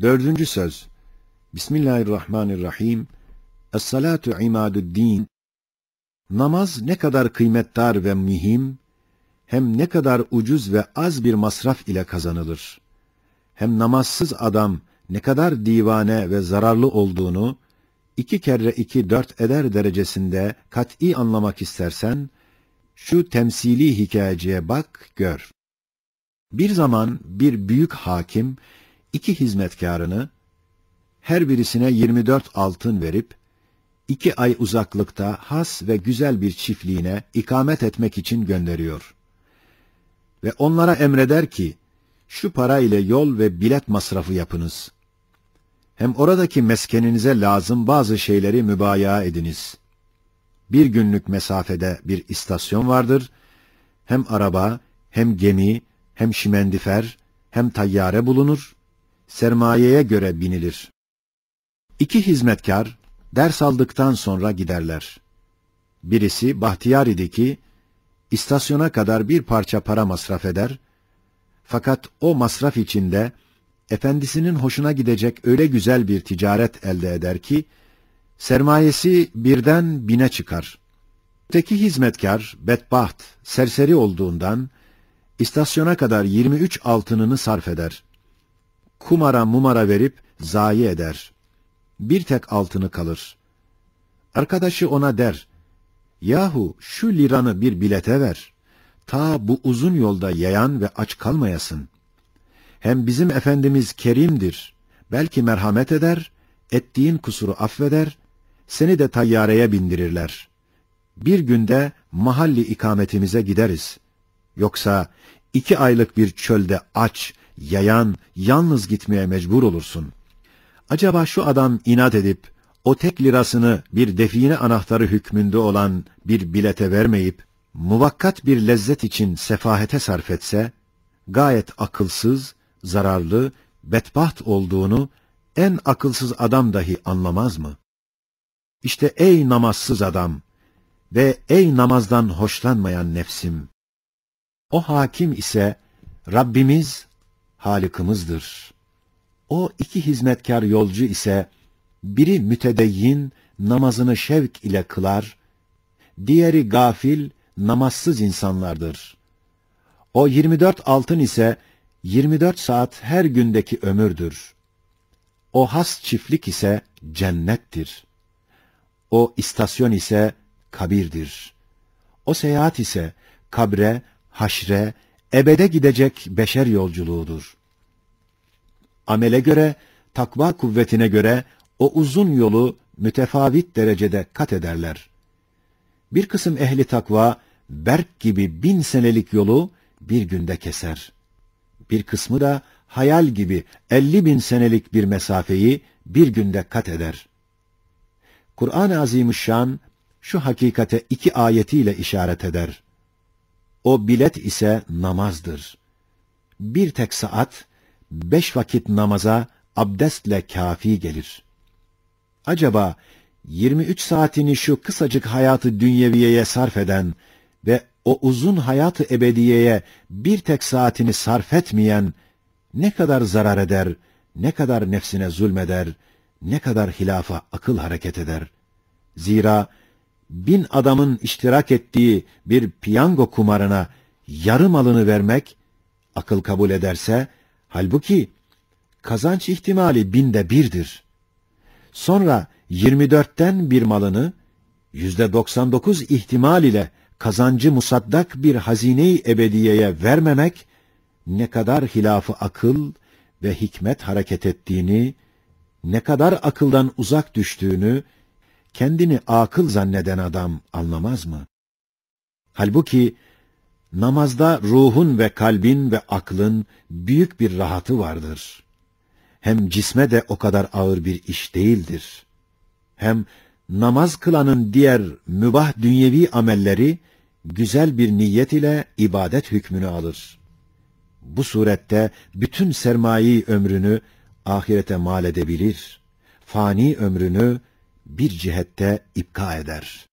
Dördüncü söz. Bismillahirrahmanirrahim. Es-salatu imadu'd-din. Namaz ne kadar kıymetdar ve mühim, hem ne kadar ucuz ve az bir masraf ile kazanılır. Hem namazsız adam ne kadar divane ve zararlı olduğunu, 2 kere 2 4 eder derecesinde kat'î anlamak istersen, şu temsili hikayeciye bak, gör. Bir zaman bir büyük hakim, 2 hizmetkarını, her birisine 24 altın verip, 2 ay uzaklıkta has ve güzel bir çiftliğine ikamet etmek için gönderiyor. Ve onlara emreder ki, şu para ile yol ve bilet masrafı yapınız. Hem oradaki meskeninize lazım bazı şeyleri mübaya ediniz. 1 günlük mesafede bir istasyon vardır. Hem araba, hem gemi, hem şimendifer, hem tayyare bulunur. Sermayeye göre binilir. 2 hizmetkar ders aldıktan sonra giderler. Birisi bahtiyar idi ki, istasyona kadar bir parça para masraf eder. Fakat o masraf içinde, efendisinin hoşuna gidecek öyle güzel bir ticaret elde eder ki, sermayesi birden 1000'e çıkar. Öteki hizmetkar, bedbaht, serseri olduğundan, istasyona kadar 23 altınını sarf eder. Kumara mumara verip zayi eder. Bir tek altını kalır. Arkadaşı ona der, yahu şu liranı bir bilete ver. Ta bu uzun yolda yayan ve aç kalmayasın. Hem bizim Efendimiz kerimdir. Belki merhamet eder, ettiğin kusuru affeder, seni de tayyareye bindirirler. Bir günde mahalli ikametimize gideriz. Yoksa 2 aylık bir çölde aç, yayan, yalnız gitmeye mecbur olursun. Acaba şu adam inat edip, o tek lirasını bir define anahtarı hükmünde olan bir bilete vermeyip, muvakkat bir lezzet için sefahete sarf etse, gayet akılsız, zararlı, bedbaht olduğunu en akılsız adam dahi anlamaz mı? İşte ey namazsız adam ve ey namazdan hoşlanmayan nefsim! O hakim ise Rabbimiz, Halık'ımızdır. O 2 hizmetkar yolcu ise, biri mütedeyyin, namazını şevk ile kılar, diğeri gafil, namazsız insanlardır. O 24 altın ise, 24 saat her gündeki ömürdür. O has çiftlik ise cennettir. O istasyon ise kabirdir. O seyahat ise kabre, haşre, ebede gidecek beşer yolculuğudur. Amele göre, takva kuvvetine göre o uzun yolu mütefavit derecede kat ederler. Bir kısım ehli takva, berk gibi 1000 senelik yolu bir günde keser. Bir kısmı da hayal gibi 50.000 senelik bir mesafeyi bir günde kat eder. Kur'an-ı Azimüşşan şu hakikate 2 ayetiyle işaret eder. O bilet ise namazdır. Bir tek saat, 5 vakit namaza abdestle kâfi gelir. Acaba 23 saatini şu kısacık hayatı dünyeviyeye sarf eden ve o uzun hayatı ebediyeye bir tek saatini sarf etmeyen ne kadar zarar eder, ne kadar nefsine zulmeder, ne kadar hilafa akıl hareket eder. Zira 1000 adamın iştirak ettiği bir piyango kumarına yarı malını vermek, akıl kabul ederse, halbuki kazanç ihtimali 1000'de 1'dir. Sonra 24'ten bir malını, %99 ihtimal ile kazancı musaddak bir hazine-i ebediyeye vermemek, ne kadar hilafı akıl ve hikmet hareket ettiğini, ne kadar akıldan uzak düştüğünü, kendini akıl zanneden adam anlamaz mı? Halbuki, namazda ruhun ve kalbin ve aklın büyük bir rahatı vardır. Hem cisme de o kadar ağır bir iş değildir. Hem namaz kılanın diğer mübah dünyevi amelleri, güzel bir niyet ile ibadet hükmünü alır. Bu surette bütün sermaye ömrünü ahirete mal edebilir, fani ömrünü bir cihette ipka eder.